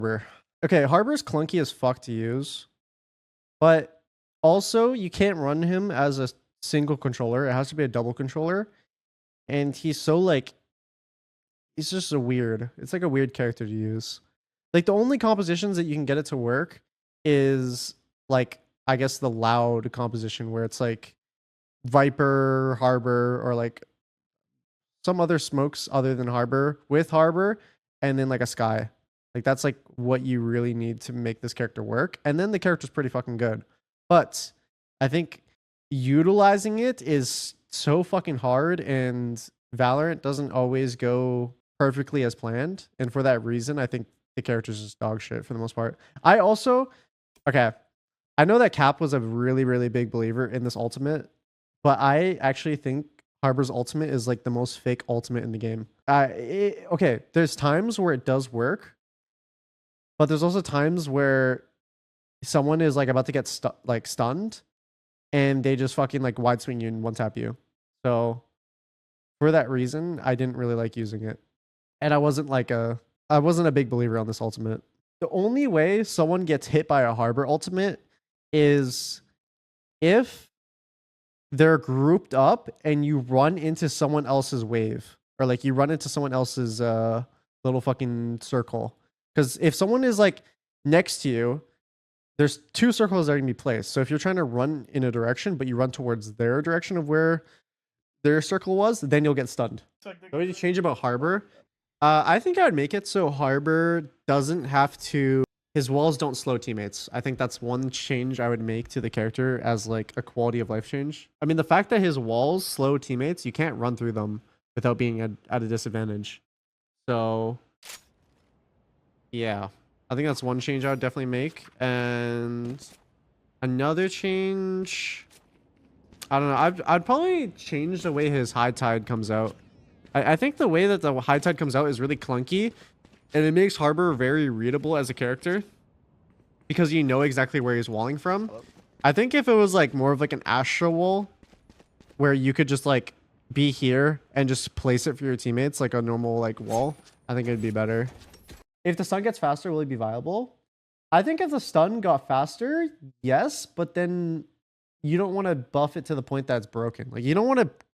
Harbor. Okay, Harbor's clunky as fuck to use, but also you can't run him as a single controller. It has to be a double controller, and he's so like he's just a weird. It's like a weird character to use. Like the only compositions that you can get it to work is like I guess the loud composition where it's like Viper, Harbor, or like some other smokes other than Harbor with Harbor, and then like a Sky. Like that's like what you really need to make this character work. And then the character's pretty fucking good. But I think utilizing it is so fucking hard, and Valorant doesn't always go perfectly as planned. And for that reason, I think the character's just dog shit for the most part. I also okay. I know that Cap was a really, really big believer in this ultimate, but I actually think Harbor's ultimate is like the most fake ultimate in the game. Okay, there's times where it does work, but there's also times where someone is like about to get stunned, and they just fucking like wide swing you and one tap you. So for that reason, I didn't really like using it, and I wasn't a big believer on this ultimate. The only way someone gets hit by a Harbor ultimate is if they're grouped up and you run into someone else's wave, or like you run into someone else's little fucking circle. Because if someone is like next to you, there's two circles that are gonna be placed. So if you're trying to run in a direction, but you run towards their direction of where their circle was, then you'll get stunned. So what you change about Harbor? I think I would make it so Harbor doesn't have to. His walls don't slow teammates. I think that's one change I would make to the character as like a quality of life change. I mean, the fact that his walls slow teammates, you can't run through them without being at a disadvantage. So yeah, I think that's one change I would definitely make. And another change, I don't know. I'd probably change the way his high tide comes out. I think the way that the high tide comes out is really clunky, and it makes Harbor very readable as a character because you know exactly where he's walling from. I think if it was like more of like an Astra wall where you could just like be here and just place it for your teammates like a normal like wall, I think it'd be better. If the stun gets faster, will it be viable? I think if the stun got faster, yes, but then you don't want to buff it to the point that it's broken. Like you don't want to